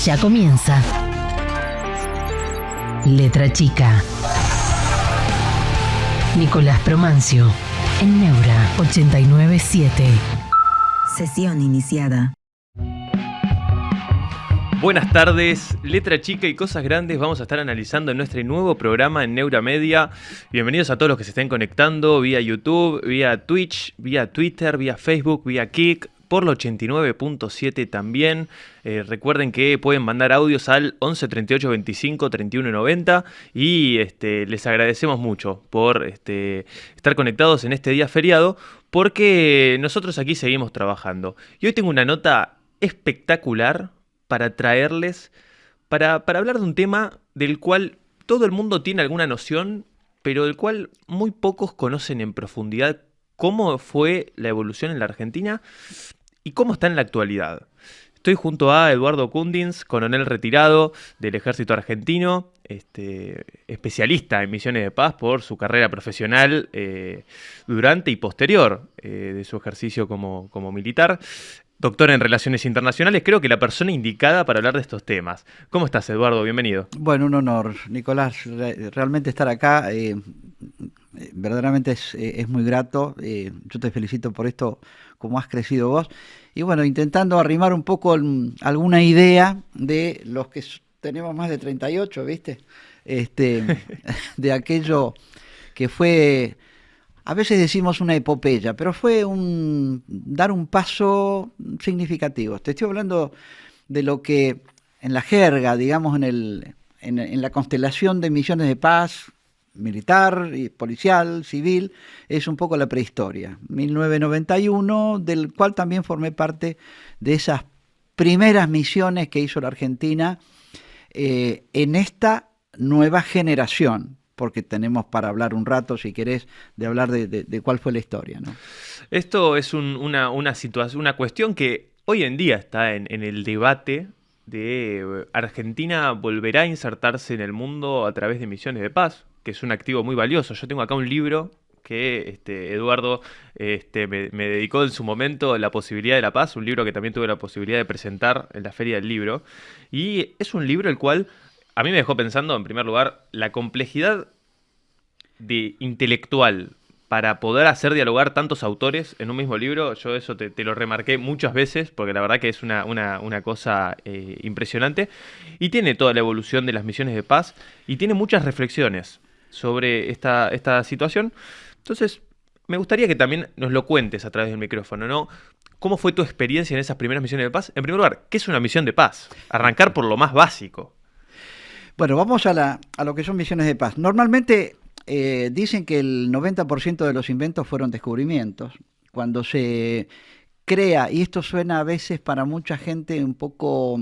Ya comienza Letra Chica. Nicolás Promancio en Neura 897. Sesión iniciada. Buenas tardes, Letra Chica y Cosas Grandes vamos a estar analizando en nuestro nuevo programa en Neura Media. Bienvenidos a todos los que se estén conectando vía YouTube, vía Twitch, vía Twitter, vía Facebook, vía Kik, por la 89.7 también. Recuerden que pueden mandar audios al 11 38 25 31 90 y les agradecemos mucho por estar conectados en este día feriado, porque nosotros aquí seguimos trabajando. Y hoy tengo una nota espectacular para traerles, para hablar de un tema del cual todo el mundo tiene alguna noción, pero del cual muy pocos conocen en profundidad cómo fue la evolución en la Argentina y cómo está en la actualidad. Estoy junto a Eduardo Kundins, coronel retirado del Ejército Argentino, especialista en misiones de paz por su carrera profesional durante y posterior de su ejercicio como militar. Doctor en Relaciones Internacionales, creo que la persona indicada para hablar de estos temas. ¿Cómo estás, Eduardo? Bienvenido. Bueno, un honor, Nicolás. Realmente estar acá verdaderamente es muy grato. Yo te felicito por esto, como has crecido vos. Y bueno, intentando arrimar un poco alguna idea de los que tenemos más de 38, ¿viste? De aquello que fue... A veces decimos una epopeya, pero fue dar un paso significativo. Te estoy hablando de lo que en la jerga, digamos, en la constelación de misiones de paz, militar, policial, civil, es un poco la prehistoria. 1991, del cual también formé parte de esas primeras misiones que hizo la Argentina en esta nueva generación. Porque tenemos para hablar un rato, si querés, de hablar de cuál fue la historia, ¿no? Esto es una situación, una cuestión que hoy en día está en el debate de Argentina volverá a insertarse en el mundo a través de misiones de paz, que es un activo muy valioso. Yo tengo acá un libro que Eduardo me dedicó en su momento, La Posibilidad de la Paz, un libro que también tuve la posibilidad de presentar en la Feria del Libro. Y es un libro el cual a mí me dejó pensando, en primer lugar, la complejidad intelectual para poder hacer dialogar tantos autores en un mismo libro. Yo eso te lo remarqué muchas veces, porque la verdad que es una cosa impresionante. Y tiene toda la evolución de las misiones de paz y tiene muchas reflexiones sobre esta situación. Entonces, me gustaría que también nos lo cuentes a través del micrófono, ¿no? ¿Cómo fue tu experiencia en esas primeras misiones de paz? En primer lugar, ¿qué es una misión de paz? Arrancar por lo más básico. Bueno, vamos a lo que son misiones de paz. Normalmente dicen que el 90% de los inventos fueron descubrimientos. Cuando se crea, y esto suena a veces para mucha gente un poco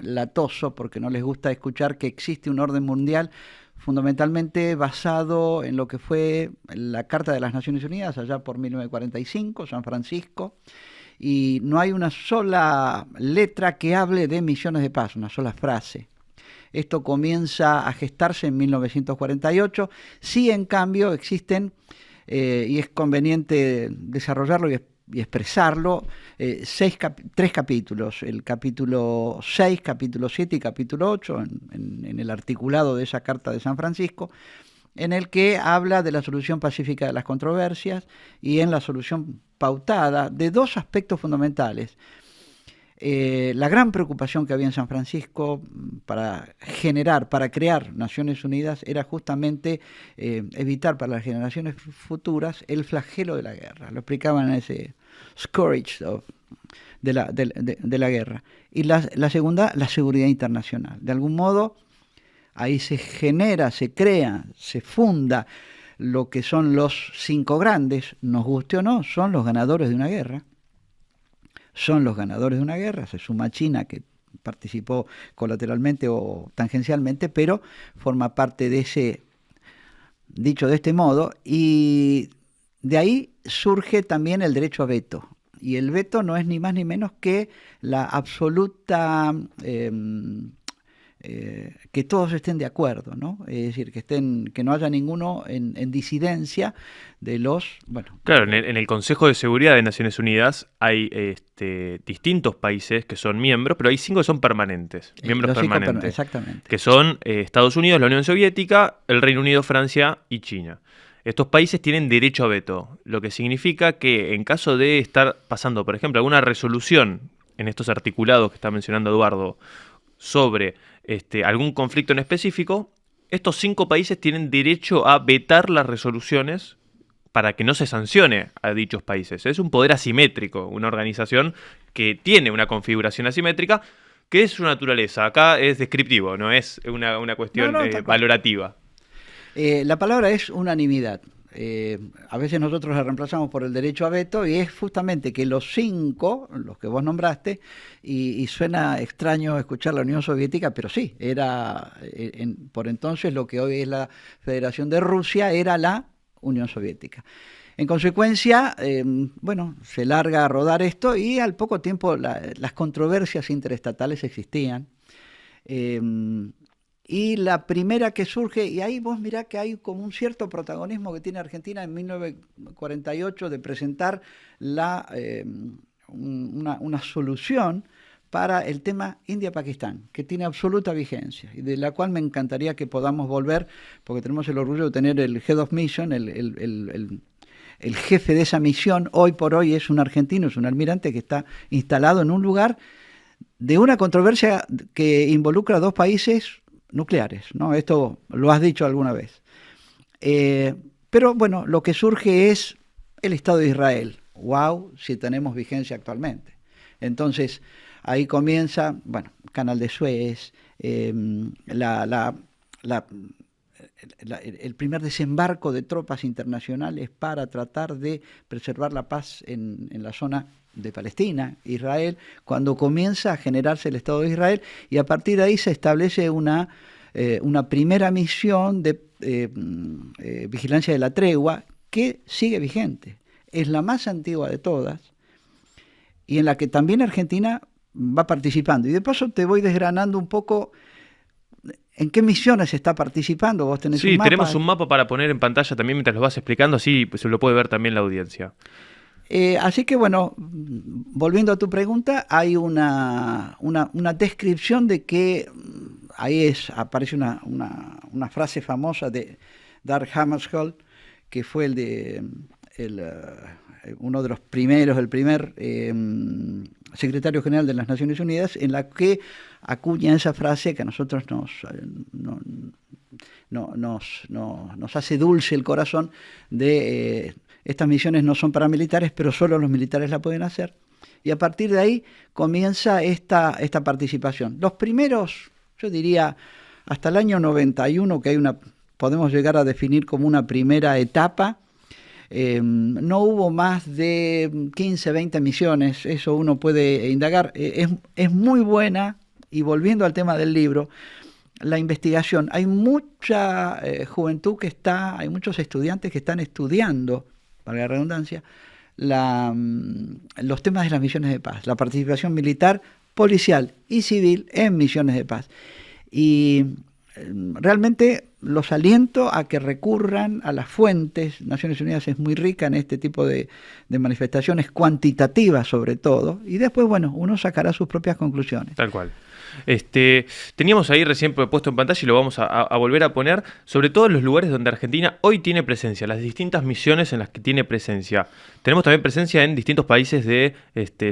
latoso, porque no les gusta escuchar que existe un orden mundial fundamentalmente basado en lo que fue la Carta de las Naciones Unidas, allá por 1945, San Francisco, y no hay una sola letra que hable de misiones de paz, una sola frase. Esto comienza a gestarse en 1948. Sí, en cambio, existen, y es conveniente desarrollarlo y expresarlo, tres capítulos. El capítulo 6, capítulo 7 y capítulo 8, en el articulado de esa Carta de San Francisco, en el que habla de la solución pacífica de las controversias y en la solución pautada de dos aspectos fundamentales. La gran preocupación que había en San Francisco para crear Naciones Unidas era justamente evitar para las generaciones futuras el flagelo de la guerra. Lo explicaban en ese scourge de la guerra. Y la segunda, la seguridad internacional. De algún modo, ahí se genera, se crea, se funda lo que son los 5 grandes, nos guste o no, son los ganadores de una guerra. Son los ganadores de una guerra, se suma China, que participó colateralmente o tangencialmente, pero forma parte de ese, dicho de este modo, y de ahí surge también el derecho a veto. Y el veto no es ni más ni menos que la absoluta que todos estén de acuerdo, ¿no? Es decir, que no haya ninguno en disidencia de los... Bueno, claro, en el Consejo de Seguridad de Naciones Unidas hay distintos países que son miembros, pero hay 5 que son permanentes, miembros los cinco permanentes, exactamente. que son Estados Unidos, la Unión Soviética, el Reino Unido, Francia y China. Estos países tienen derecho a veto, lo que significa que en caso de estar pasando, por ejemplo, alguna resolución en estos articulados que está mencionando Eduardo sobre algún conflicto en específico, estos 5 países tienen derecho a vetar las resoluciones para que no se sancione a dichos países. Es un poder asimétrico, una organización que tiene una configuración asimétrica, que es su naturaleza. Acá es descriptivo, no es una cuestión valorativa. La palabra es unanimidad. A veces nosotros la reemplazamos por el derecho a veto y es justamente que los 5, los que vos nombraste, y suena extraño escuchar la Unión Soviética, pero sí, era por entonces lo que hoy es la Federación de Rusia, era la Unión Soviética. En consecuencia, se larga a rodar esto y al poco tiempo las controversias interestatales existían. Y la primera que surge, y ahí vos mirá que hay como un cierto protagonismo que tiene Argentina en 1948 de presentar una solución para el tema India-Pakistán, que tiene absoluta vigencia y de la cual me encantaría que podamos volver, porque tenemos el orgullo de tener el Head of Mission, el jefe de esa misión, hoy por hoy es un argentino, es un almirante que está instalado en un lugar de una controversia que involucra a 2 países nucleares, ¿no? Esto lo has dicho alguna vez. Pero bueno, lo que surge es el Estado de Israel. ¡Wow! Si tenemos vigencia actualmente. Entonces, ahí comienza, Canal de Suez, el primer desembarco de tropas internacionales para tratar de preservar la paz en la zona de Palestina, Israel, cuando comienza a generarse el Estado de Israel, y a partir de ahí se establece una primera misión de vigilancia de la tregua que sigue vigente. Es la más antigua de todas y en la que también Argentina va participando. Y de paso te voy desgranando un poco en qué misiones está participando. Vos tenés un mapa. Sí, tenemos un mapa para poner en pantalla también mientras lo vas explicando, así se lo puede ver también la audiencia. Así que volviendo a tu pregunta, hay una descripción de que ahí aparece una frase famosa de Dag Hammarskjöld, que fue uno de los primeros, el primer secretario general de las Naciones Unidas, en la que acuña esa frase que a nosotros nos hace dulce el corazón de... Estas misiones no son paramilitares, pero solo los militares la pueden hacer. Y a partir de ahí comienza esta participación. Los primeros, yo diría, hasta el año 91, que podemos llegar a definir como una primera etapa, no hubo más de 15, 20 misiones, eso uno puede indagar. Es muy buena, y volviendo al tema del libro, la investigación. Hay mucha juventud hay muchos estudiantes que están estudiando, para la redundancia, los temas de las misiones de paz, la participación militar, policial y civil en misiones de paz. Y realmente los aliento a que recurran a las fuentes. Naciones Unidas es muy rica en este tipo de manifestaciones cuantitativas sobre todo, y después, uno sacará sus propias conclusiones. Tal cual. Teníamos ahí recién puesto en pantalla y lo vamos a volver a poner, sobre todo en los lugares donde Argentina hoy tiene presencia, las distintas misiones en las que tiene presencia. Tenemos también presencia en distintos países de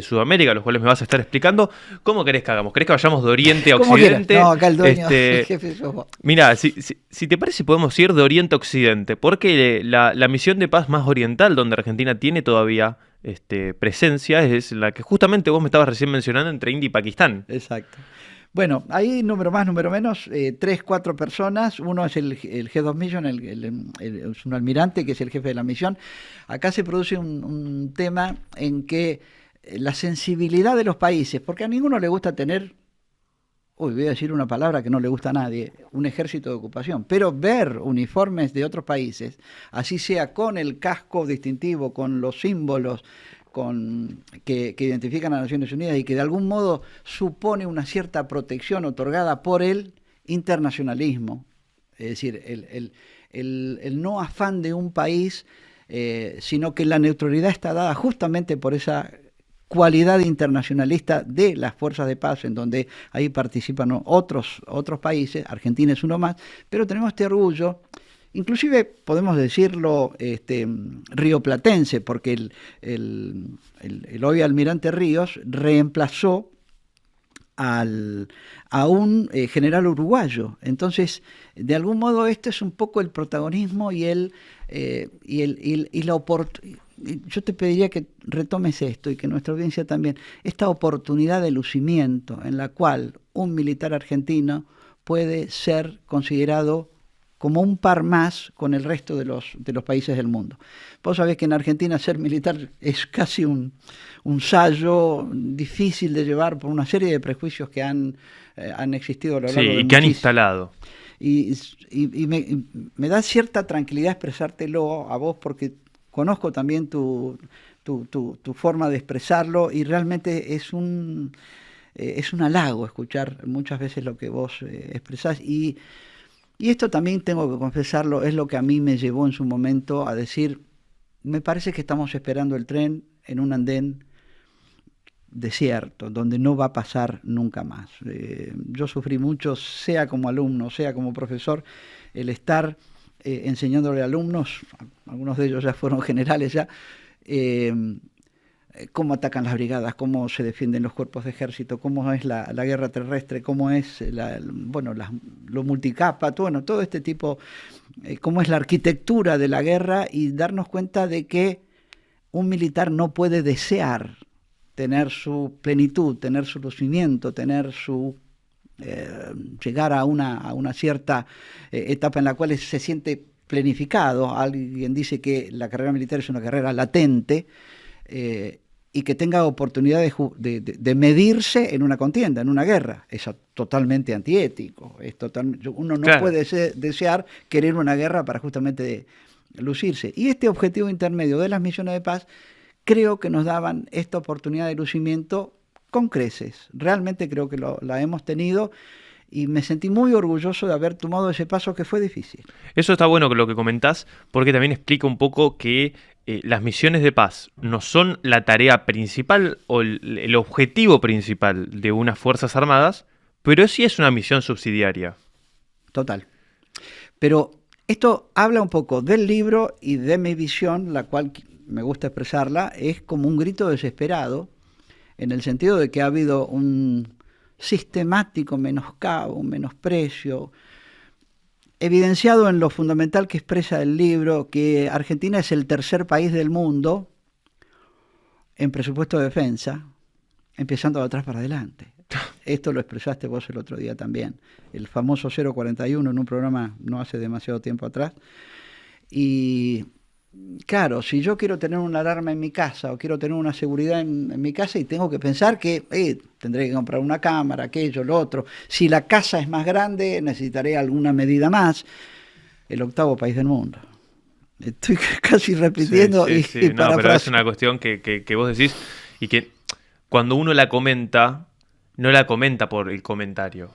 Sudamérica, los cuales me vas a estar explicando. ¿Cómo querés que hagamos? ¿Querés que vayamos de Oriente a Occidente? No, acá el dueño, el jefe sos vos. Mira, si te parece podemos ir de Oriente a Occidente, porque la misión de paz más oriental donde Argentina tiene todavía presencia es la que justamente vos me estabas recién mencionando, entre India y Pakistán. Exacto. Bueno, ahí número más, número menos, 3, 4 personas. Uno es el Head of Mission, es un almirante que es el jefe de la misión. Acá se produce un tema en que la sensibilidad de los países, porque a ninguno le gusta tener, voy a decir una palabra que no le gusta a nadie, un ejército de ocupación, pero ver uniformes de otros países, así sea con el casco distintivo, con los símbolos, que identifican a Naciones Unidas y que de algún modo supone una cierta protección otorgada por el internacionalismo, es decir, el no afán de un país, sino que la neutralidad está dada justamente por esa cualidad internacionalista de las fuerzas de paz, en donde ahí participan otros países, Argentina es uno más, pero tenemos este orgullo, inclusive podemos decirlo rioplatense, porque el hoy almirante Ríos reemplazó a un general uruguayo. Entonces, de algún modo, este es un poco el protagonismo y la oportunidad. Yo te pediría que retomes esto y que nuestra audiencia también, esta oportunidad de lucimiento en la cual un militar argentino puede ser considerado como un par más con el resto de los países del mundo. Vos sabés que en Argentina ser militar es casi un sallo difícil de llevar por una serie de prejuicios que han existido a lo largo de y que han instalado. Y me da cierta tranquilidad expresártelo a vos, porque conozco también tu forma de expresarlo, y realmente es un halago escuchar muchas veces lo que vos expresás. Y esto también, tengo que confesarlo, es lo que a mí me llevó en su momento a decir, me parece que estamos esperando el tren en un andén desierto, donde no va a pasar nunca más. Yo sufrí mucho, sea como alumno, sea como profesor, el estar enseñándole a alumnos, algunos de ellos ya fueron generales ya, cómo atacan las brigadas, cómo se defienden los cuerpos de ejército, cómo es la guerra terrestre, cómo es lo multicapa, todo este tipo, cómo es la arquitectura de la guerra, y darnos cuenta de que un militar no puede desear tener su plenitud, tener su lucimiento, tener su llegar a una cierta etapa en la cual se siente planificado. Alguien dice que la carrera militar es una carrera latente, y que tenga oportunidad de medirse en una contienda, en una guerra. Es totalmente antiético. Uno no puede desear querer una guerra para justamente lucirse. Y este objetivo intermedio de las misiones de paz, creo que nos daban esta oportunidad de lucimiento con creces. Realmente creo que la hemos tenido, y me sentí muy orgulloso de haber tomado ese paso, que fue difícil. Eso está bueno lo que comentás, porque también explica un poco que las misiones de paz no son la tarea principal o el objetivo principal de unas Fuerzas Armadas, pero sí es una misión subsidiaria. Total. Pero esto habla un poco del libro y de mi visión, la cual me gusta expresarla, es como un grito desesperado, en el sentido de que ha habido un sistemático menoscabo, un menosprecio, evidenciado en lo fundamental que expresa el libro, que Argentina es el tercer país del mundo en presupuesto de defensa, empezando de atrás para adelante. Esto lo expresaste vos el otro día también, el famoso 041 en un programa no hace demasiado tiempo atrás. Y claro, si yo quiero tener una alarma en mi casa o quiero tener una seguridad en mi casa, y tengo que pensar que tendré que comprar una cámara, aquello, lo otro. Si la casa es más grande, necesitaré alguna medida más. El octavo país del mundo. Estoy casi repitiendo. Sí, no, pero es una cuestión que vos decís, y que cuando uno la comenta, no la comenta por el comentario.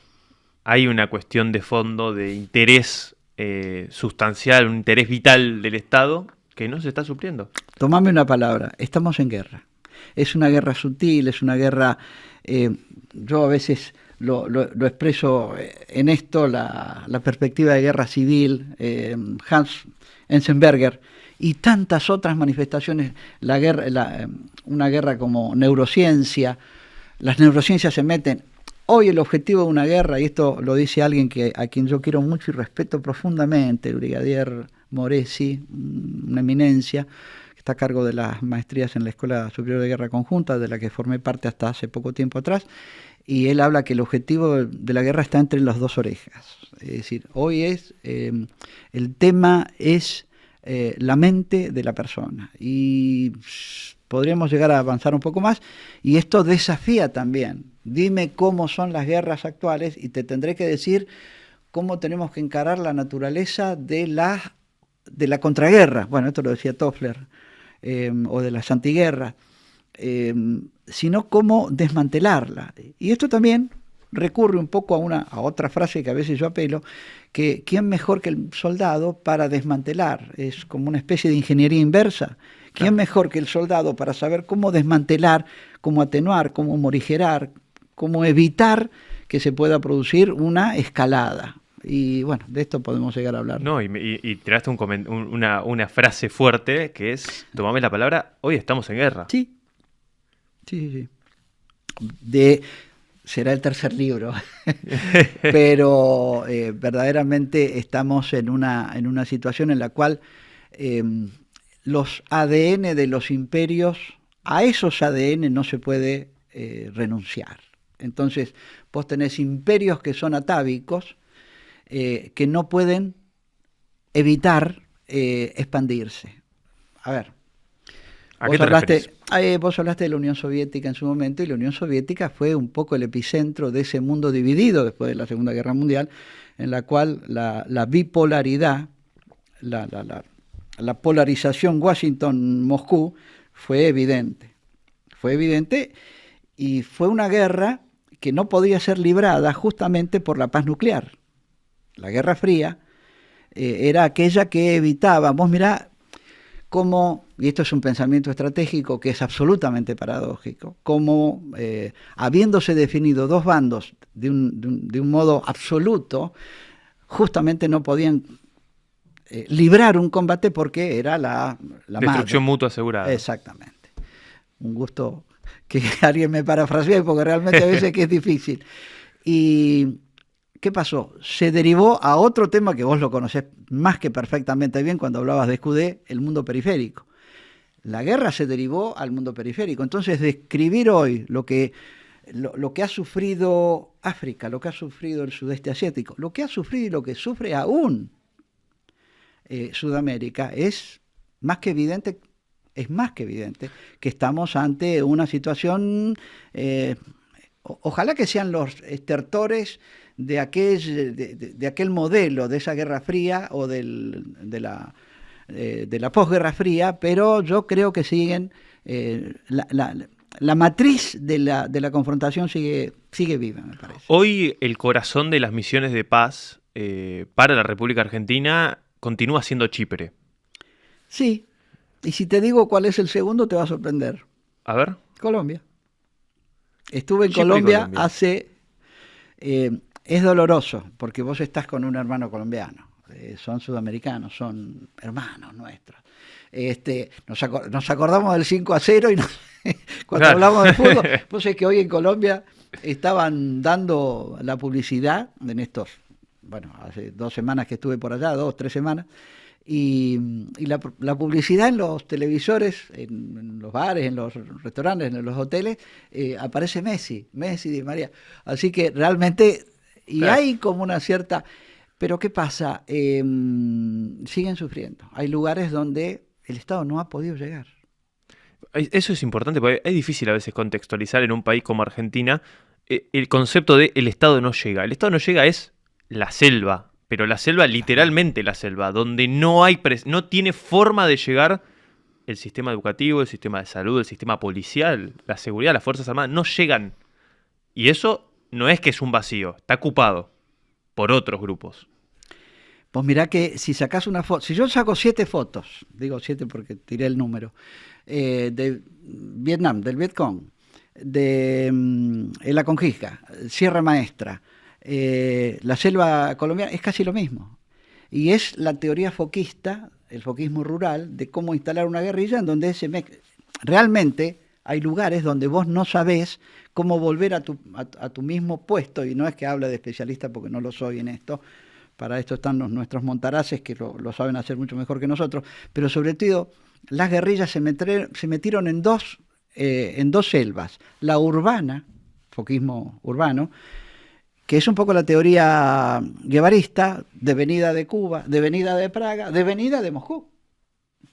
Hay una cuestión de fondo, de interés sustancial, un interés vital del Estado que no se está supliendo. Tomame una palabra, estamos en guerra. Es una guerra sutil, es una guerra, yo a veces lo expreso en esto, la perspectiva de guerra civil, Hans Enzensberger, y tantas otras manifestaciones, una guerra como neurociencia. Las neurociencias se meten. Hoy el objetivo de una guerra, y esto lo dice alguien a quien yo quiero mucho y respeto profundamente, el brigadier Moresi, una eminencia, que está a cargo de las maestrías en la Escuela Superior de Guerra Conjunta, de la que formé parte hasta hace poco tiempo atrás, y él habla que el objetivo de la guerra está entre las dos orejas. Es decir, hoy el tema es la mente de la persona, y podríamos llegar a avanzar un poco más, y esto desafía también. Dime cómo son las guerras actuales y te tendré que decir cómo tenemos que encarar la naturaleza de la contraguerra. Bueno, esto lo decía Toffler, o de las antiguerras, sino cómo desmantelarla. Y esto también recurre un poco a otra frase que a veces yo apelo, que ¿quién mejor que el soldado para desmantelar? Es como una especie de ingeniería inversa. ¿Quién mejor que el soldado para saber cómo desmantelar, cómo atenuar, cómo morigerar, cómo evitar que se pueda producir una escalada? Y bueno, de esto podemos llegar a hablar. No, y tiraste una frase fuerte que es, tomame la palabra, hoy estamos en guerra. Sí. Será el tercer libro, pero verdaderamente estamos en una situación en la cual los ADN de los imperios, a esos ADN no se puede renunciar. Entonces, vos tenés imperios que son atávicos, que no pueden evitar expandirse. A ver, ¿A qué te refieres? vos hablaste de la Unión Soviética en su momento, y la Unión Soviética fue un poco el epicentro de ese mundo dividido después de la Segunda Guerra Mundial, en la cual la bipolaridad, la polarización Washington-Moscú fue evidente. Fue evidente y fue una guerra que no podía ser librada justamente por la paz nuclear. La Guerra Fría era aquella que evitaba, vos mirá cómo, y esto es un pensamiento estratégico que es absolutamente paradójico, cómo habiéndose definido dos bandos de un modo absoluto, justamente no podían librar un combate porque era la destrucción madre. mutua asegurada. Exactamente. Un gusto que alguien me parafrasee, porque realmente a veces que es difícil. Y ¿qué pasó? Se derivó a otro tema que vos lo conocés más que perfectamente bien cuando hablabas de Escudé, el mundo periférico. La guerra se derivó al mundo periférico. Entonces, describir hoy lo que ha sufrido África, lo que ha sufrido el sudeste asiático, lo que ha sufrido y lo que sufre aún Sudamérica, es más que evidente que estamos ante una situación, ojalá que sean los estertores de aquel modelo, de esa Guerra Fría o de la posguerra fría, pero yo creo que siguen, la matriz de la confrontación sigue viva, me parece. Hoy el corazón de las misiones de paz para la República Argentina continúa siendo Chipre. Sí, y si te digo cuál es el segundo te va a sorprender. A ver. Colombia. Estuve en Chipre y Colombia hace... es doloroso, porque vos estás con un hermano colombiano. Son sudamericanos, son hermanos nuestros. Nos acordamos del 5-0 y cuando hablamos de fútbol, pues es que hoy en Colombia estaban dando la publicidad en estos, hace 2 semanas que estuve por allá, 2-3 semanas, y la publicidad en los televisores, en los bares, en los restaurantes, en los hoteles, aparece Messi Di María. Así que realmente, y claro, hay como una cierta... Pero ¿qué pasa? Siguen sufriendo. Hay lugares donde el Estado no ha podido llegar. Eso es importante, porque es difícil a veces contextualizar en un país como Argentina el concepto de el Estado no llega. El Estado no llega es la selva, pero la selva, literalmente la selva, donde no tiene forma de llegar el sistema educativo, el sistema de salud, el sistema policial, la seguridad, las Fuerzas Armadas, no llegan. Y eso no es que es un vacío, está ocupado por otros grupos. Pues mirá que si sacás una foto, si yo saco 7 fotos, digo 7 porque tiré el número, de Vietnam, del Vietcong, de la Conquista, Sierra Maestra, la selva colombiana, es casi lo mismo. Y es la teoría foquista, el foquismo rural, de cómo instalar una guerrilla en donde realmente hay lugares donde vos no sabés cómo volver a tu mismo puesto, y no es que hable de especialista porque no lo soy en esto, para esto están nuestros montaraces que lo saben hacer mucho mejor que nosotros, pero sobre todo las guerrillas se metieron en dos selvas, la urbana, foquismo urbano, que es un poco la teoría guevarista, de venida de Cuba, de venida de Praga, de venida de Moscú.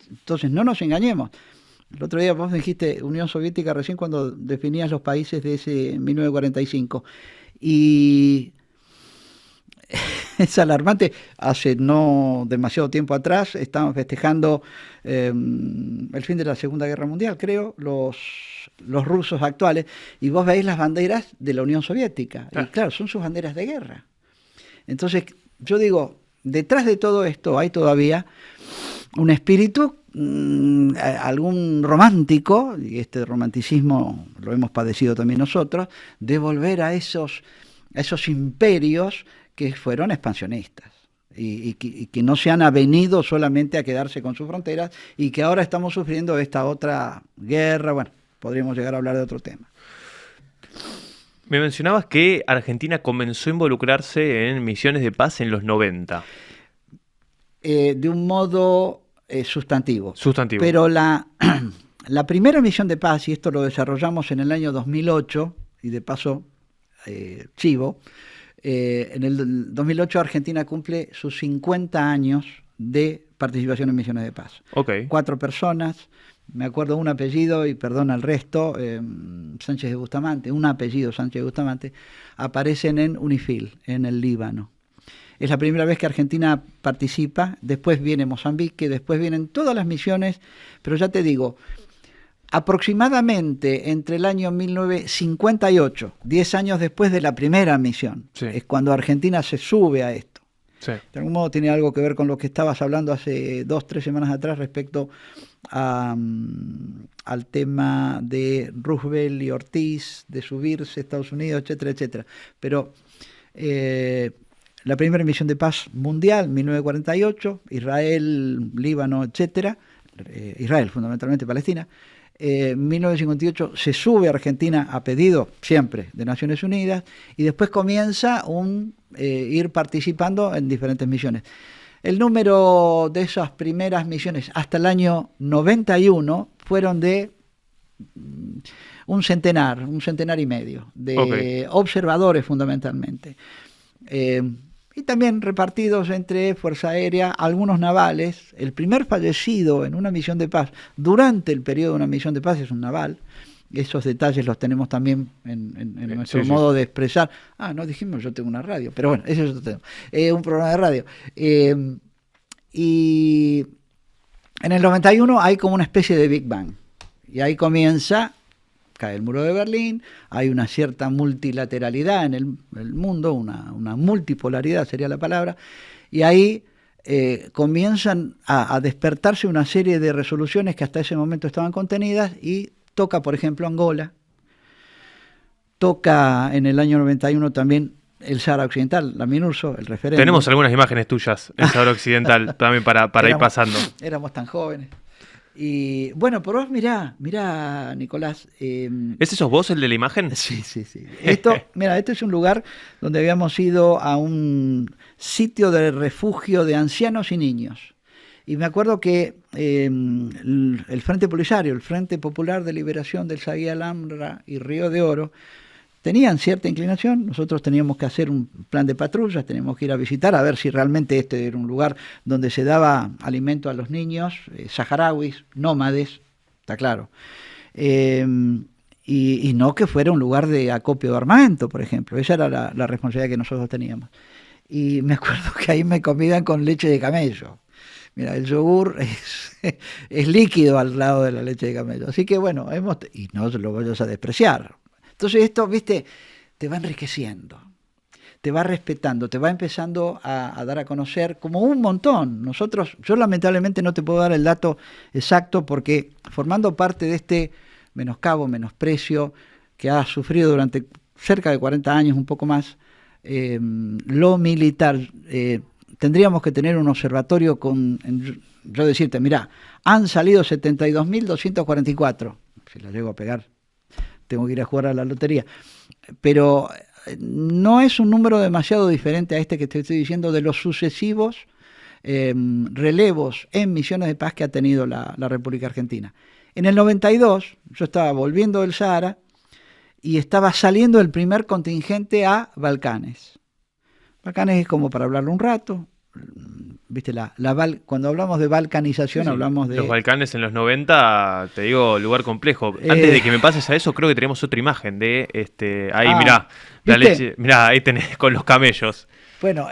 Entonces no nos engañemos. El otro día vos dijiste Unión Soviética recién cuando definías los países de ese 1945. Y es alarmante. Hace no demasiado tiempo atrás estaban festejando el fin de la Segunda Guerra Mundial, creo, los rusos actuales, y vos veis las banderas de la Unión Soviética. Y claro, son sus banderas de guerra. Entonces, yo digo, detrás de todo esto hay todavía un espíritu, algún romántico, y este romanticismo lo hemos padecido también nosotros, de volver a esos imperios que fueron expansionistas y que no se han avenido solamente a quedarse con sus fronteras y que ahora estamos sufriendo esta otra guerra. Bueno, podríamos llegar a hablar de otro tema. Me mencionabas que Argentina comenzó a involucrarse en misiones de paz en los 90. De un modo sustantivo. Sustantivo. Pero la primera misión de paz, y esto lo desarrollamos en el año 2008, y de paso chivo, en el 2008 Argentina cumple sus 50 años de participación en misiones de paz. Okay. 4 personas, me acuerdo un apellido y perdona el resto, Sánchez de Bustamante, un apellido Sánchez de Bustamante, aparecen en UNIFIL, en el Líbano. Es la primera vez que Argentina participa, después viene Mozambique, después vienen todas las misiones, pero ya te digo, aproximadamente entre el año 1958, 10 años después de la primera misión, sí, es cuando Argentina se sube a esto. Sí. De algún modo tiene algo que ver con lo que estabas hablando hace 2-3 semanas atrás respecto al tema de Roosevelt y Ortiz, de subirse a Estados Unidos, etcétera, etcétera. Pero la primera misión de paz mundial, 1948, Israel, Líbano, etcétera, Israel fundamentalmente, Palestina. 1958 se sube a Argentina a pedido siempre de Naciones Unidas y después comienza ir participando en diferentes misiones. El número de esas primeras misiones hasta el año 91 fueron de un centenar y medio de observadores fundamentalmente. Y también repartidos entre Fuerza Aérea, algunos navales. El primer fallecido en una misión de paz durante el periodo de una misión de paz es un naval. Esos detalles los tenemos también en nuestro modo de expresar. No dijimos yo tengo una radio, pero bueno, ese es otro tema. Un programa de radio. Y en el 91 hay como una especie de Big Bang. Y ahí cae el muro de Berlín, hay una cierta multilateralidad en el mundo, una multipolaridad sería la palabra, y ahí comienzan a despertarse una serie de resoluciones que hasta ese momento estaban contenidas y toca, por ejemplo, Angola, toca en el año 91 también el Sahara Occidental, la MINURSO, el referéndum. Tenemos algunas imágenes tuyas en Sahara Occidental también para ir pasando. Éramos tan jóvenes. Y bueno, pero vos mirá, Nicolás. ¿Ese sos vos el de la imagen? Sí. Este es un lugar donde habíamos ido a un sitio de refugio de ancianos y niños. Y me acuerdo que el Frente Polisario, el Frente Popular de Liberación del Zaguía Alhambra y Río de Oro, tenían cierta inclinación. Nosotros teníamos que hacer un plan de patrullas, teníamos que ir a visitar a ver si realmente este era un lugar donde se daba alimento a los niños, saharauis, nómades, está claro. Y no que fuera un lugar de acopio de armamento, por ejemplo. Esa era la responsabilidad que nosotros teníamos. Y me acuerdo que ahí me comían con leche de camello. Mira, el yogur es líquido al lado de la leche de camello. Así que bueno, y no lo vayas a despreciar. Entonces esto, viste, te va enriqueciendo, te va respetando, te va empezando a dar a conocer como un montón. Yo lamentablemente no te puedo dar el dato exacto porque formando parte de este menoscabo, menosprecio que ha sufrido durante cerca de 40 años, un poco más, lo militar, tendríamos que tener un observatorio yo decirte, mirá, han salido 72.244, si la llego a pegar, tengo que ir a jugar a la lotería, pero no es un número demasiado diferente a este que te estoy diciendo de los sucesivos relevos en misiones de paz que ha tenido la República Argentina. En el 92 yo estaba volviendo del Sahara y estaba saliendo el primer contingente a Balcanes. Balcanes es como para hablarlo un rato. Viste, cuando hablamos de balcanización hablamos de... Los Balcanes en los 90, te digo, lugar complejo. Antes de que me pases a eso, creo que tenemos otra imagen de ahí, mirá, la leche, mirá, ahí tenés con los camellos. Bueno,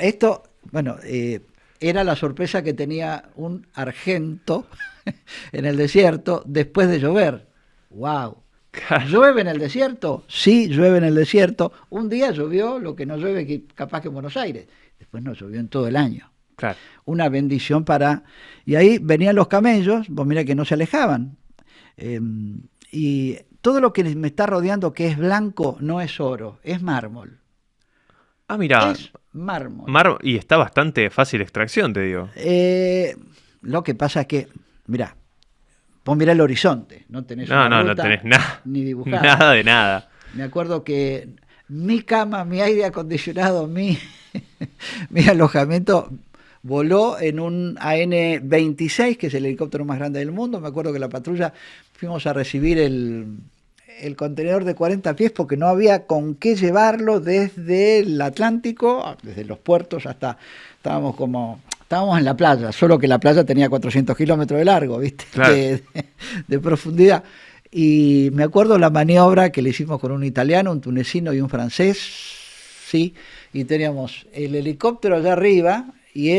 era la sorpresa que tenía un argento en el desierto después de llover. ¡Wow! ¿Llueve en el desierto? Sí, llueve en el desierto. Un día llovió lo que no llueve capaz que en Buenos Aires. Después no llovió en todo el año. Claro. Una bendición para... Y ahí venían los camellos, vos mirá que no se alejaban. Y todo lo que me está rodeando que es blanco no es oro, es mármol. Ah, mira. Es mármol. Y está bastante fácil extracción, te digo. Lo que pasa es que, mirá, vos mirá el horizonte, no tenés una No ruta tenés nada. ni dibujada. Nada de nada. Me acuerdo que mi cama, mi aire acondicionado, mi alojamiento voló en un AN-26, que es el helicóptero más grande del mundo. Me acuerdo que la patrulla fuimos a recibir el contenedor de 40 pies porque no había con qué llevarlo desde el Atlántico, desde los puertos hasta... Estábamos en la playa, solo que la playa tenía 400 kilómetros de largo, ¿viste? Claro. De profundidad. Y me acuerdo la maniobra que le hicimos con un italiano, un tunecino y un francés, sí, y teníamos el helicóptero allá arriba y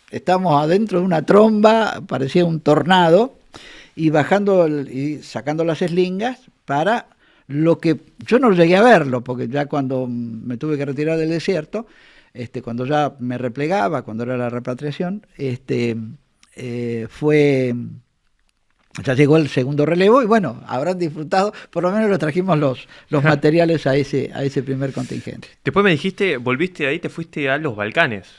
estábamos adentro de una tromba, parecía un tornado, y bajando y sacando las eslingas para lo que yo no llegué a verlo, porque ya cuando me tuve que retirar del desierto, cuando ya me replegaba, cuando era la repatriación, ya llegó el segundo relevo y bueno, habrán disfrutado, por lo menos lo trajimos los materiales a ese primer contingente. Después me dijiste, volviste ahí, te fuiste a los Balcanes.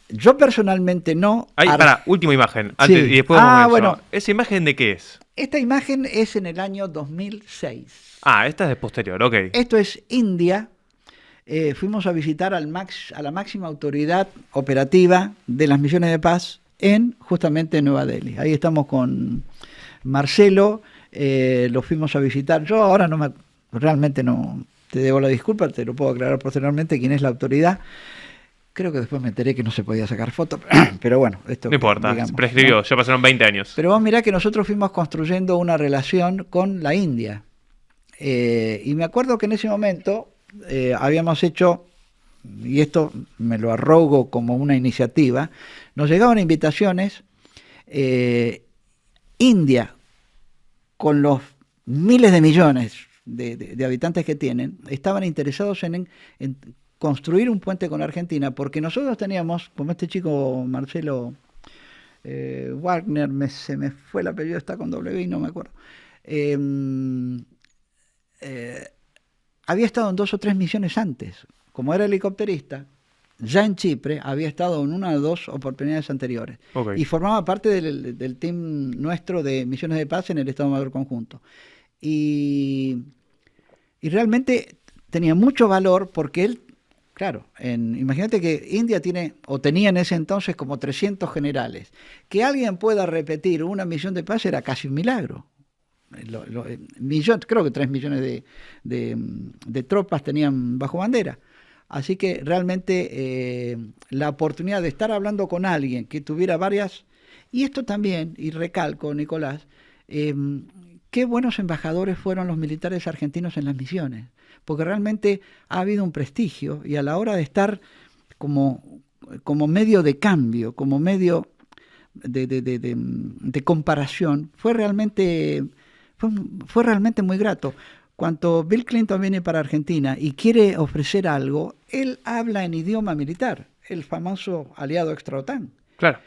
Yo personalmente no. Ahí, última imagen, antes, Sí. y después vamos a eso. Bueno. ¿Esa imagen de qué es? Esta imagen es en el año 2006. Esta es de posterior, ok. Esto es India. Fuimos a visitar a la máxima autoridad operativa de las misiones de paz justamente en Nueva Delhi. Ahí estamos con Marcelo, lo fuimos a visitar. Yo ahora realmente no te debo la disculpa, te lo puedo aclarar posteriormente quién es la autoridad. Creo que después me enteré que no se podía sacar fotos, pero bueno, esto no importa, digamos, prescribió, ¿no? Ya pasaron 20 años. Pero vos mirá que nosotros fuimos construyendo una relación con la India. Y me acuerdo que en ese momento habíamos hecho, y esto me lo arrogo como una iniciativa, nos llegaban invitaciones, India, con los miles de millones de habitantes que tienen, estaban interesados en construir un puente con Argentina, porque nosotros teníamos, como este chico Marcelo Wagner, se me fue el apellido, está con W y no me acuerdo, había estado en 2 o 3 misiones antes, como era helicópterista, ya en Chipre, había estado en 1 o 2 oportunidades anteriores, Okay. Y formaba parte del team nuestro de misiones de paz en el Estado Mayor Conjunto, y realmente tenía mucho valor porque él, claro, imagínate que India tenía en ese entonces como 300 generales. Que alguien pueda repetir una misión de paz era casi un milagro. Creo que 3 millones de tropas tenían bajo bandera. Así que realmente la oportunidad de estar hablando con alguien que tuviera varias... Y esto también, y recalco, Nicolás, qué buenos embajadores fueron los militares argentinos en las misiones, porque realmente ha habido un prestigio y a la hora de estar como medio de cambio, como medio de comparación, fue realmente muy grato. Cuando Bill Clinton viene para Argentina y quiere ofrecer algo, él habla en idioma militar, el famoso aliado extra-OTAN. Claro.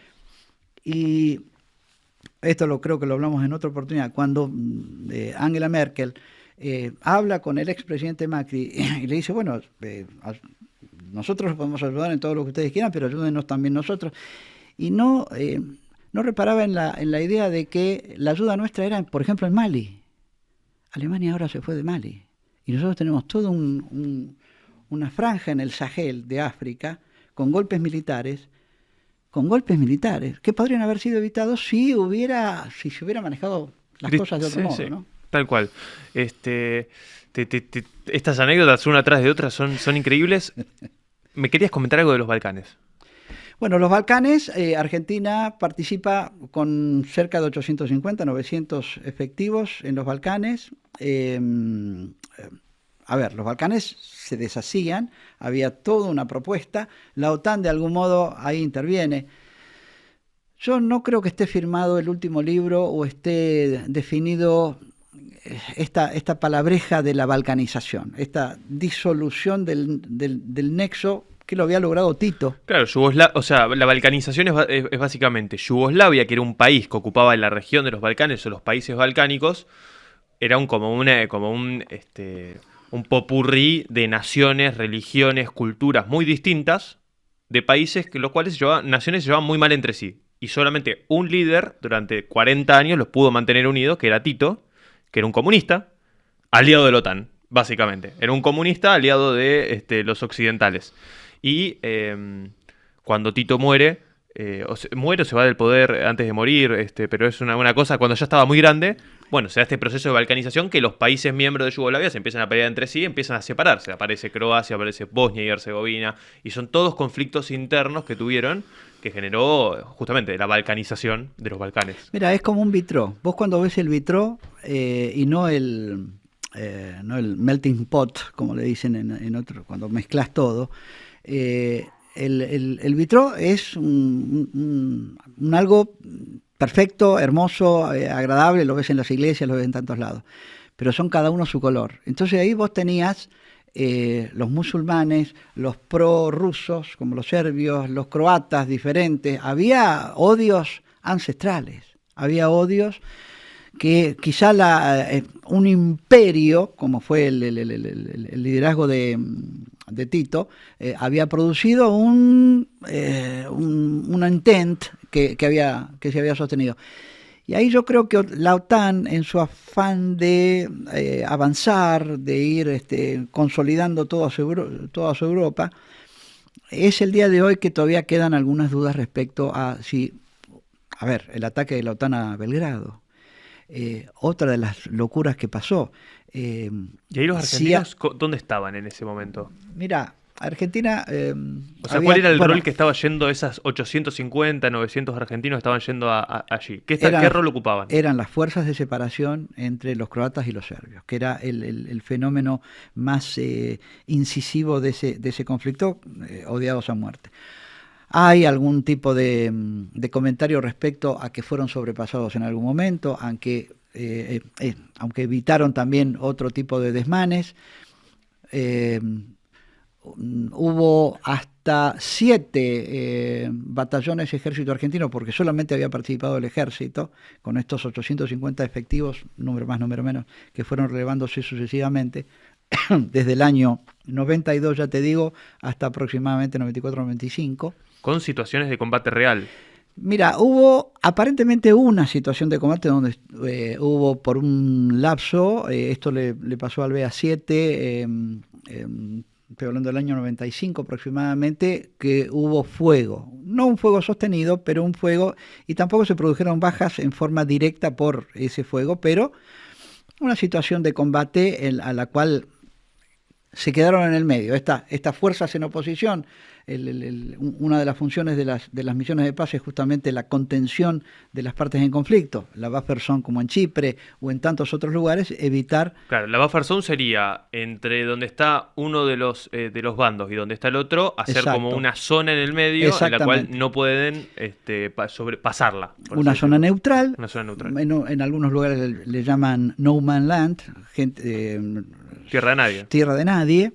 Y esto creo que lo hablamos en otra oportunidad, cuando Angela Merkel habla con el expresidente Macri y le dice, bueno, nosotros podemos ayudar en todo lo que ustedes quieran, pero ayúdenos también nosotros. Y no reparaba en la idea de que la ayuda nuestra era, por ejemplo, en Mali. Alemania ahora se fue de Mali. Y nosotros tenemos toda una franja en el Sahel de África con golpes militares, que podrían haber sido evitados si se hubiera manejado las cosas de otro modo, sí. ¿no? Tal cual. Estas anécdotas una tras de otra son increíbles. ¿Me querías comentar algo de los Balcanes? Bueno, los Balcanes, Argentina participa con cerca de 850, 900 efectivos en los Balcanes. a ver, los Balcanes se deshacían, había toda una propuesta, la OTAN de algún modo ahí interviene. Yo no creo que esté firmado el último libro o esté definido esta palabreja de la balcanización, esta disolución del nexo que lo había logrado Tito. Claro, o sea, la balcanización es básicamente Yugoslavia, que era un país que ocupaba la región de los Balcanes o los países balcánicos, era un popurrí de naciones, religiones, culturas muy distintas, de países los cuales naciones se llevaban muy mal entre sí. Y solamente un líder durante 40 años los pudo mantener unidos, que era Tito, que era un comunista, aliado de la OTAN, básicamente. Era un comunista aliado de los occidentales. Y cuando Tito muere, muere o se va del poder antes de morir, pero es una cosa, cuando ya estaba muy grande, bueno, se da este proceso de balcanización que los países miembros de Yugoslavia se empiezan a pelear entre sí, empiezan a separarse. Aparece Croacia, aparece Bosnia y Herzegovina, y son todos conflictos internos que tuvieron, que generó justamente la balcanización de los Balcanes. Mira, es como un vitró. Vos cuando ves el vitró y no el melting pot, como le dicen en otro, cuando mezclas todo, el vitró es un algo perfecto, hermoso, agradable, lo ves en las iglesias, lo ves en tantos lados, pero son cada uno su color. Entonces ahí vos tenías los musulmanes, los prorrusos, como los serbios, los croatas diferentes. Había odios ancestrales, había odios que quizá un imperio, como fue el liderazgo de Tito, había producido un intent que se había sostenido. Y ahí yo creo que la OTAN, en su afán de avanzar, de ir consolidando toda su Europa, es el día de hoy que todavía quedan algunas dudas respecto a el ataque de la OTAN a Belgrado. Otra de las locuras que pasó. ¿Y ahí los argentinos dónde estaban en ese momento? Mira, Argentina... ¿cuál era el rol que estaba yendo esas 850, 900 argentinos que estaban yendo allí? ¿Qué rol ocupaban? Eran las fuerzas de separación entre los croatas y los serbios, que era el fenómeno más incisivo de ese conflicto, odiados a muerte. Hay algún tipo de comentario respecto a que fueron sobrepasados en algún momento, aunque evitaron también otro tipo de desmanes. Hubo hasta 7 batallones ejército argentino, porque solamente había participado el ejército, con estos 850 efectivos, número más, número menos, que fueron relevándose sucesivamente, desde el año 92, ya te digo, hasta aproximadamente 94-95. Con situaciones de combate real. Mira, hubo aparentemente una situación de combate donde hubo por un lapso, esto le pasó al BA-7, estoy hablando del año 95 aproximadamente, que hubo fuego. No un fuego sostenido, pero un fuego, y tampoco se produjeron bajas en forma directa por ese fuego, pero una situación de combate a la cual se quedaron en el medio. Estas fuerzas en oposición, una de las funciones de las misiones de paz es justamente la contención de las partes en conflicto. La buffer zone, como en Chipre o en tantos otros lugares, evitar... Claro, la buffer zone sería entre donde está uno de los bandos y donde está el otro, hacer como una zona en el medio en la cual no pueden sobrepasarla. Una zona neutral. Una zona neutral. En algunos lugares le llaman no man land, tierra de nadie. Tierra de nadie,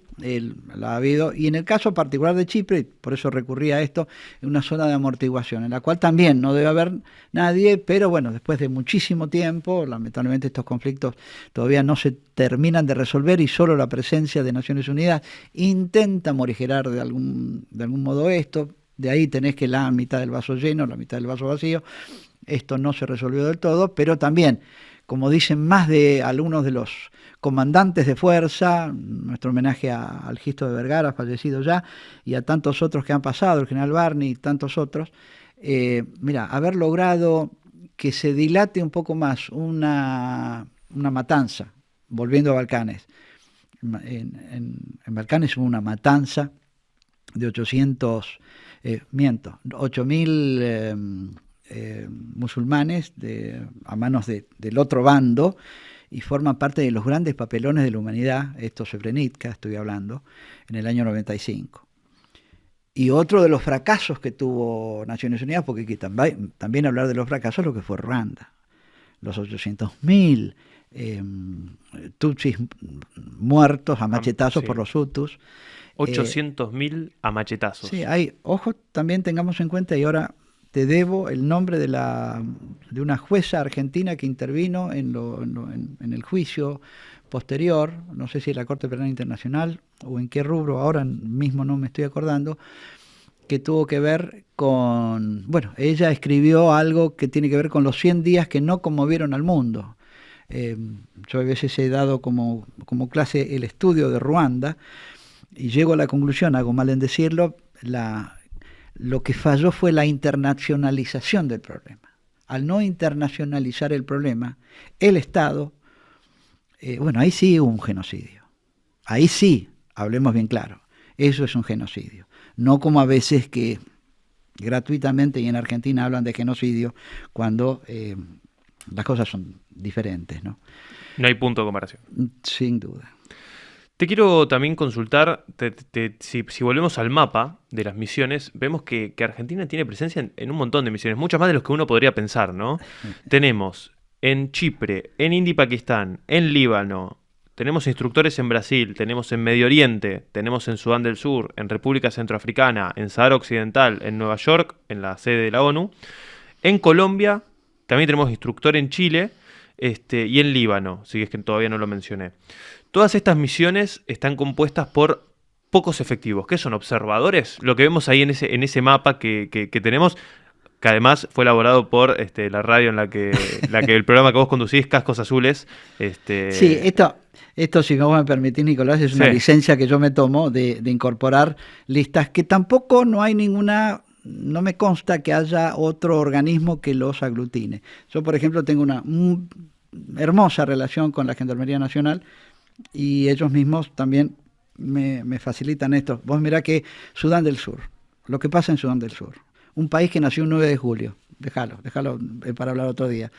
la ha habido, y en el caso particular de Chipre, por eso recurrí a esto, una zona de amortiguación, en la cual también no debe haber nadie, pero bueno, después de muchísimo tiempo, lamentablemente estos conflictos todavía no se terminan de resolver y solo la presencia de Naciones Unidas intenta morigerar de algún modo esto. De ahí tenés que la mitad del vaso lleno, la mitad del vaso vacío. Esto no se resolvió del todo, pero también, como dicen más de algunos de los comandantes de fuerza, nuestro homenaje al Gisto de Vergara, fallecido ya, y a tantos otros que han pasado, el general Barney y tantos otros, mira, haber logrado que se dilate un poco más una matanza, volviendo a Balcanes. En Balcanes hubo una matanza de 8.000 musulmanes a manos del otro bando, y forman parte de los grandes papelones de la humanidad, esto Srebrenica estoy hablando, en el año 95. Y otro de los fracasos que tuvo Naciones Unidas, porque hay que también hablar de los fracasos, lo que fue Ruanda. Los 800.000 tutsis muertos a machetazos por los hutus. 800.000 a machetazos. Sí, ojo, también tengamos en cuenta, y ahora te debo el nombre de una jueza argentina que intervino en el juicio posterior, no sé si en la Corte Penal Internacional o en qué rubro, ahora mismo no me estoy acordando, que tuvo que ver con, bueno, ella escribió algo que tiene que ver con los 100 días que no conmovieron al mundo. Yo a veces he dado como clase el estudio de Ruanda y llego a la conclusión, hago mal en decirlo, lo que falló fue la internacionalización del problema. Al no internacionalizar el problema, el Estado, bueno, ahí sí hubo un genocidio. Ahí sí, hablemos bien claro, eso es un genocidio. No como a veces que gratuitamente y en Argentina hablan de genocidio cuando las cosas son diferentes, ¿no? No hay punto de comparación. Sin duda. Te quiero también consultar, si volvemos al mapa de las misiones, vemos que Argentina tiene presencia en un montón de misiones, muchas más de los que uno podría pensar, ¿no? Tenemos en Chipre, en India y Pakistán, en Líbano, tenemos instructores en Brasil, tenemos en Medio Oriente, tenemos en Sudán del Sur, en República Centroafricana, en Sahara Occidental, en Nueva York, en la sede de la ONU, en Colombia, también tenemos instructor en Chile, y en Líbano, si es que todavía no lo mencioné. Todas estas misiones están compuestas por pocos efectivos. ¿Qué son? ¿Observadores? Lo que vemos ahí en ese mapa que tenemos, que además fue elaborado por la radio en la que el programa que vos conducís, Cascos Azules. Sí, esto si vos me permitís, Nicolás, es una licencia que yo me tomo de incorporar listas que tampoco no hay ninguna... No me consta que haya otro organismo que los aglutine. Yo, por ejemplo, tengo una hermosa relación con la Gendarmería Nacional y ellos mismos también me facilitan esto. Vos mirá que Sudán del Sur, lo que pasa en Sudán del Sur, un país que nació el 9 de julio, déjalo para hablar otro día.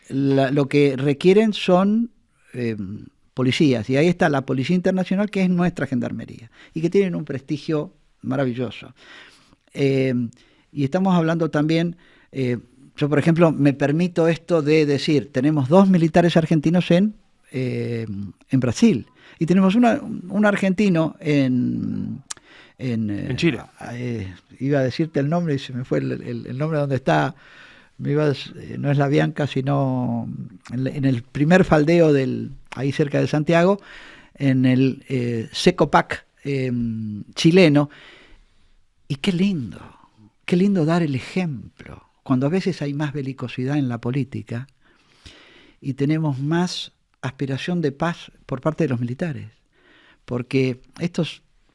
Lo que requieren son policías, y ahí está la Policía Internacional, que es nuestra Gendarmería, y que tienen un prestigio maravilloso. Y estamos hablando también, yo por ejemplo me permito esto de decir, tenemos 2 militares argentinos en Brasil, y tenemos un argentino en Chile. Iba a decirte el nombre y se me fue el nombre donde está, no es la Bianca, sino en el primer faldeo ahí cerca de Santiago, en el Secopac chileno. Y qué lindo dar el ejemplo, cuando a veces hay más belicosidad en la política y tenemos más aspiración de paz por parte de los militares, porque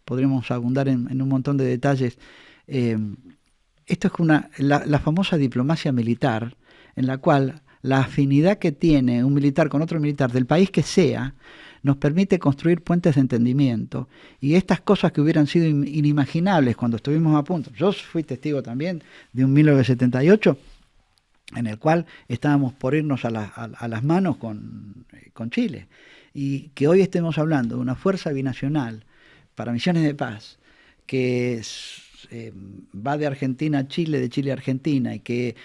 podremos abundar en un montón de detalles. Esto es la famosa diplomacia militar, en la cual la afinidad que tiene un militar con otro militar del país que sea, nos permite construir puentes de entendimiento, y estas cosas que hubieran sido inimaginables cuando estuvimos a punto. Yo fui testigo también de un 1978 en el cual estábamos por irnos a las manos con Chile, y que hoy estemos hablando de una fuerza binacional para misiones de paz que va de Argentina a Chile, de Chile a Argentina, y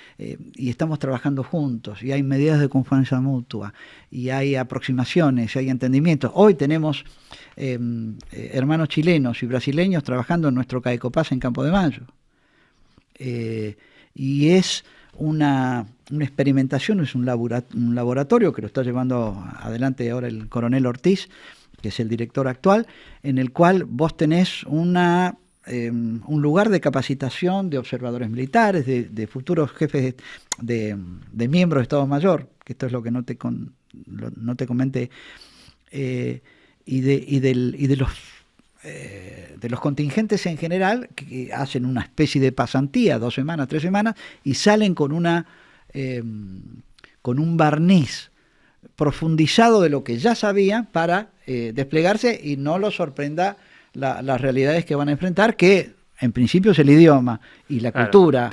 estamos trabajando juntos, y hay medidas de confianza mutua, y hay aproximaciones, y hay entendimientos. Hoy tenemos hermanos chilenos y brasileños trabajando en nuestro CAECOPAS en Campo de Mayo. Y es una experimentación, es un laboratorio que lo está llevando adelante ahora el coronel Ortiz, que es el director actual, en el cual vos tenés un lugar de capacitación de observadores militares, de futuros jefes de miembros de Estado Mayor, que esto es lo que no te comenté, y de los contingentes en general, que hacen una especie de pasantía, 2 semanas, 3 semanas, y salen con un barniz profundizado de lo que ya sabían para desplegarse y no los sorprenda las realidades que van a enfrentar, que en principio es el idioma y la Claro. cultura.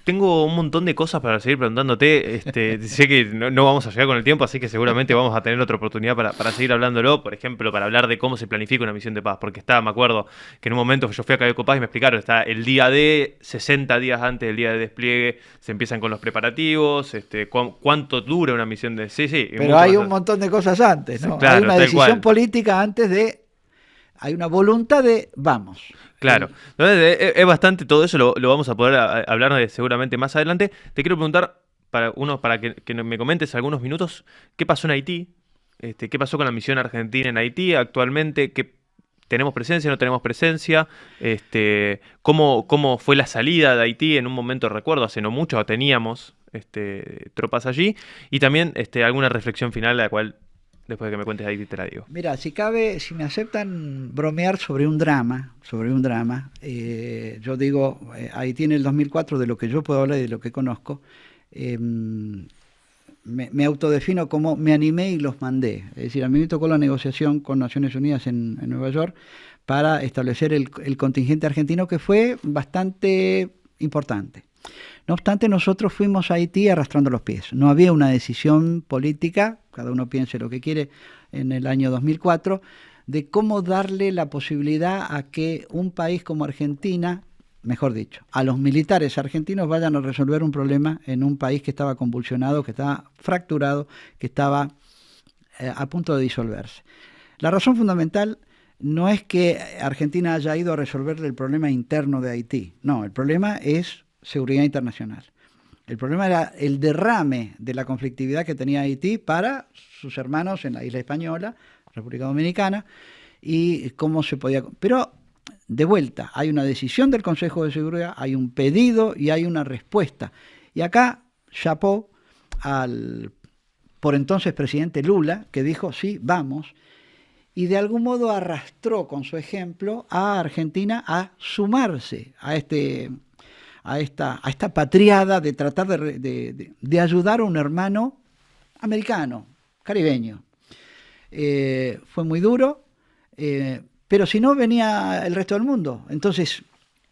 Tengo un montón de cosas para seguir preguntándote. Sé que no vamos a llegar con el tiempo, así que seguramente vamos a tener otra oportunidad para seguir hablándolo. Por ejemplo, para hablar de cómo se planifica una misión de paz. Porque me acuerdo que en un momento yo fui a Cayo Paz y me explicaron, está el día D, 60 días antes del día de despliegue, se empiezan con los preparativos, cuánto dura una misión de... Sí, y Pero mucho hay más. un montón de cosas antes, ¿no? Sí, claro, Hay una tal decisión cual. política antes de... Hay una voluntad de vamos. Claro, entonces, es bastante todo eso, lo vamos a poder hablar seguramente más adelante. Te quiero preguntar, para que me comentes algunos minutos, ¿qué pasó en Haití? ¿Qué pasó con la misión argentina en Haití actualmente? ¿Tenemos presencia, no tenemos presencia? ¿Cómo fue la salida de Haití? En un momento recuerdo, hace no mucho teníamos tropas allí. Y también alguna reflexión final, la cual después de que me cuentes de Haití te la digo. Mira, si cabe, si me aceptan bromear sobre un drama, yo digo, Haití en el 2004, de lo que yo puedo hablar y de lo que conozco, me autodefino como me animé y los mandé. Es decir, a mí me tocó la negociación con Naciones Unidas en Nueva York para establecer el contingente argentino, que fue bastante importante. No obstante, nosotros fuimos a Haití arrastrando los pies. No había una decisión política, cada uno piense lo que quiere, en el año 2004, de cómo darle la posibilidad a que un país como Argentina, mejor dicho, a los militares argentinos vayan a resolver un problema en un país que estaba convulsionado, que estaba fracturado, que estaba a punto de disolverse. La razón fundamental no es que Argentina haya ido a resolverle el problema interno de Haití. No, el problema es seguridad internacional. El problema era el derrame de la conflictividad que tenía Haití para sus hermanos en la isla española, República Dominicana, y cómo se podía... Pero, de vuelta, hay una decisión del Consejo de Seguridad, hay un pedido y hay una respuesta. Y acá, chapó al por entonces presidente Lula, que dijo, sí, vamos, y de algún modo arrastró con su ejemplo a Argentina a sumarse a esta patriada de tratar de ayudar a un hermano americano, caribeño. Fue muy duro, pero si no venía el resto del mundo. Entonces,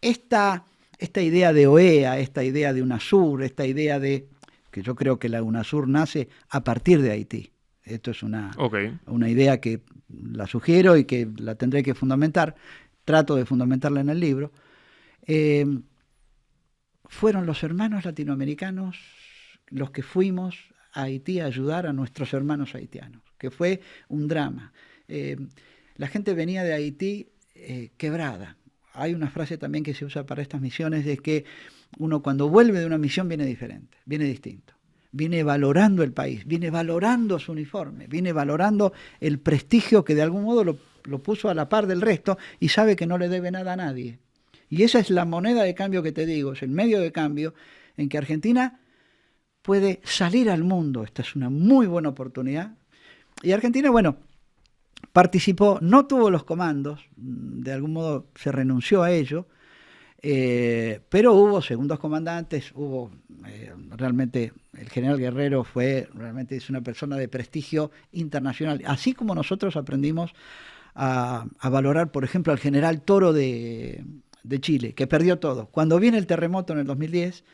esta idea de OEA, esta idea de UNASUR, esta idea de, que yo creo que la UNASUR nace a partir de Haití. Esto es una idea que la sugiero y que la tendré que fundamentar, trato de fundamentarla en el libro. Fueron los hermanos latinoamericanos los que fuimos a Haití a ayudar a nuestros hermanos haitianos, que fue un drama. La gente venía de Haití quebrada. Hay una frase también que se usa para estas misiones, de que uno cuando vuelve de una misión viene diferente, viene distinto. Viene valorando el país, viene valorando su uniforme, viene valorando el prestigio que de algún modo lo puso a la par del resto y sabe que no le debe nada a nadie. Y esa es la moneda de cambio que te digo, es el medio de cambio en que Argentina puede salir al mundo. Esta es una muy buena oportunidad. Y Argentina, bueno, participó, no tuvo los comandos, de algún modo se renunció a ello, pero hubo segundos comandantes, hubo realmente, el general Guerrero realmente es una persona de prestigio internacional, así como nosotros aprendimos a valorar, por ejemplo, al general Toro de Chile, que perdió todo. Cuando viene el terremoto en el 2010,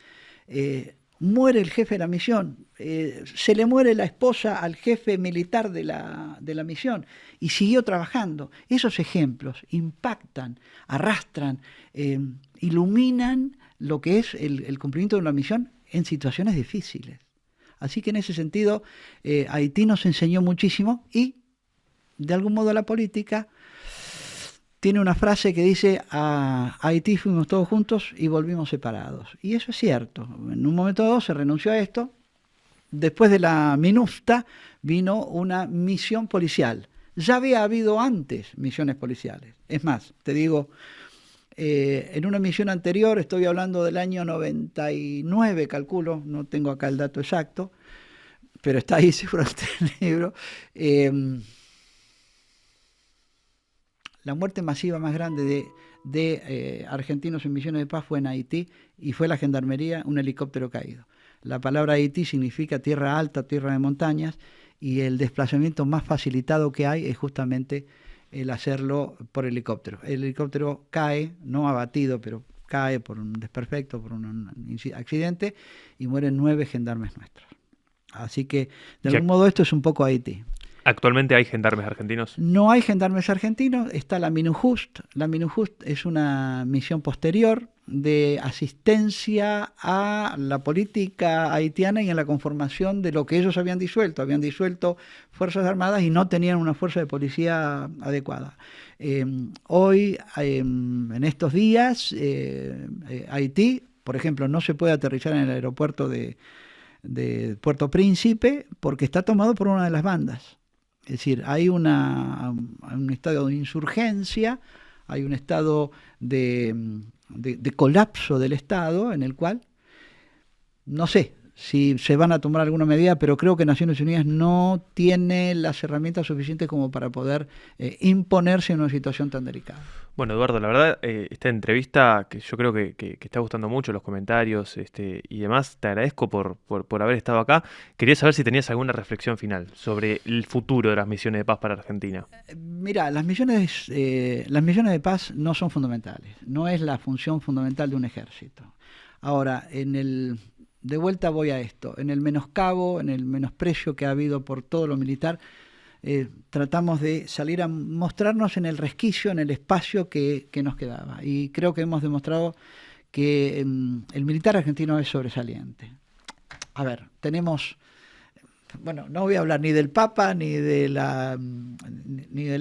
muere el jefe de la misión, se le muere la esposa al jefe militar de la misión y siguió trabajando. Esos ejemplos impactan, arrastran, iluminan lo que es el cumplimiento de una misión en situaciones difíciles. Así que en ese sentido, Haití nos enseñó muchísimo y, de algún modo, la política tiene una frase que dice: a Haití fuimos todos juntos y volvimos separados. Y eso es cierto. En un momento dado se renunció a esto. Después de la MINUSTA vino una misión policial. Ya había habido antes misiones policiales. Es más, te digo, en una misión anterior, estoy hablando del año 99, calculo, no tengo acá el dato exacto, pero está ahí seguro en el libro. La muerte masiva más grande de argentinos en misiones de paz fue en Haití y fue la gendarmería, un helicóptero caído. La palabra Haití significa tierra alta, tierra de montañas, y el desplazamiento más facilitado que hay es justamente el hacerlo por helicóptero. El helicóptero cae, no abatido, pero cae por un desperfecto, por un accidente, y mueren 9 gendarmes nuestros. Así que, de algún modo, esto es un poco Haití. ¿Actualmente hay gendarmes argentinos? No hay gendarmes argentinos, está la MINUJUST. La MINUJUST es una misión posterior de asistencia a la política haitiana y en la conformación de lo que ellos habían disuelto. Habían disuelto Fuerzas Armadas y no tenían una fuerza de policía adecuada. Hoy, en estos días, Haití, por ejemplo, no se puede aterrizar en el aeropuerto de Puerto Príncipe porque está tomado por una de las bandas. Es decir, hay un estado de insurgencia, hay un estado de colapso del Estado en el cual, no sé si se van a tomar alguna medida, pero creo que Naciones Unidas no tiene las herramientas suficientes como para poder imponerse en una situación tan delicada. Bueno, Eduardo, la verdad, esta entrevista que yo creo que está gustando mucho, los comentarios y demás, te agradezco por haber estado acá. Quería saber si tenías alguna reflexión final sobre el futuro de las misiones de paz para Argentina. Mira, las misiones de paz no son fundamentales, no es la función fundamental de un ejército. Ahora, de vuelta voy a esto, en el menoscabo, en el menosprecio que ha habido por todo lo militar, tratamos de salir a mostrarnos en el resquicio, en el espacio que nos quedaba. Y creo que hemos demostrado que el militar argentino es sobresaliente. A ver, tenemos, bueno, no voy a hablar ni del Papa, ni del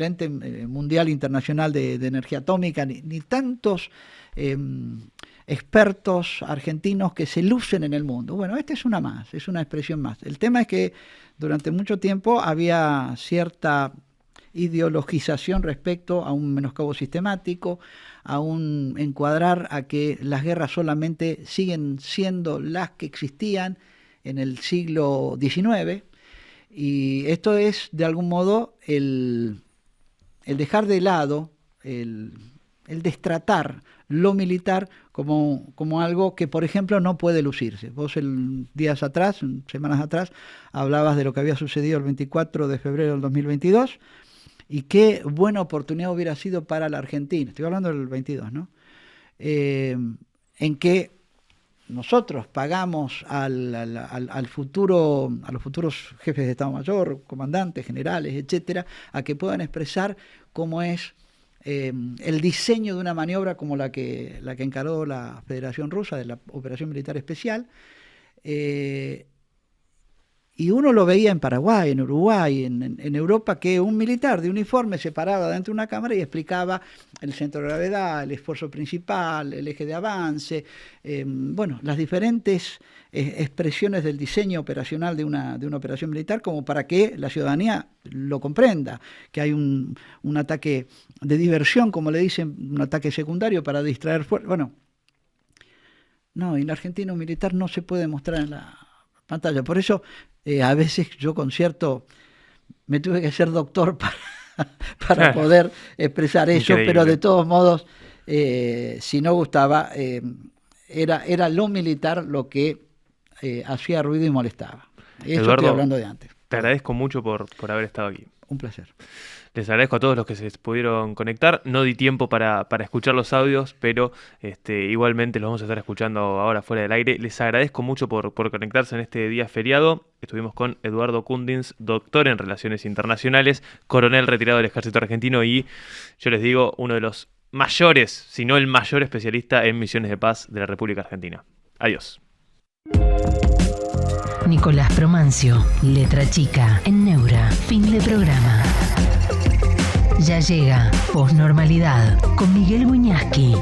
Ente Mundial Internacional de Energía Atómica, ni tantos expertos argentinos que se lucen en el mundo. Bueno, esta es una más, es una expresión más. El tema es que durante mucho tiempo había cierta ideologización respecto a un menoscabo sistemático, a un encuadrar a que las guerras solamente siguen siendo las que existían en el siglo XIX, y esto es de algún modo el dejar de lado, el destratar lo militar como algo que, por ejemplo, no puede lucirse. Vos semanas atrás, hablabas de lo que había sucedido el 24 de febrero del 2022 y qué buena oportunidad hubiera sido para la Argentina. Estoy hablando del 22, ¿no? En que nosotros pagamos a los futuros jefes de Estado Mayor, comandantes, generales, etcétera, a que puedan expresar cómo es el diseño de una maniobra como la que encaró la Federación Rusa, de la Operación Militar Especial, y uno lo veía en Paraguay, en Uruguay, en Europa, que un militar de uniforme se paraba dentro de una cámara y explicaba el centro de gravedad, el esfuerzo principal, el eje de avance, las diferentes expresiones del diseño operacional de una operación militar, como para que la ciudadanía lo comprenda, que hay un ataque de diversión, como le dicen, un ataque secundario para distraer fuerzas. Bueno, no, en la Argentina un militar no se puede mostrar en la pantalla. Por eso a veces yo me tuve que ser doctor para poder expresar eso. Increíble. Pero de todos modos, si no gustaba, era lo militar lo que hacía ruido y molestaba. Eso Eduardo, estoy hablando de antes. Te agradezco mucho por haber estado aquí. Un placer. Les agradezco a todos los que se pudieron conectar. No di tiempo para escuchar los audios, pero igualmente los vamos a estar escuchando ahora fuera del aire. Les agradezco mucho por conectarse en este día feriado. Estuvimos con Eduardo Kundins, doctor en Relaciones Internacionales, coronel retirado del Ejército Argentino y, yo les digo, uno de los mayores, si no el mayor especialista en misiones de paz de la República Argentina. Adiós. Nicolás Promancio, letra chica, en Neura, fin de programa. Ya llega Posnormalidad con Miguel Wiñaski.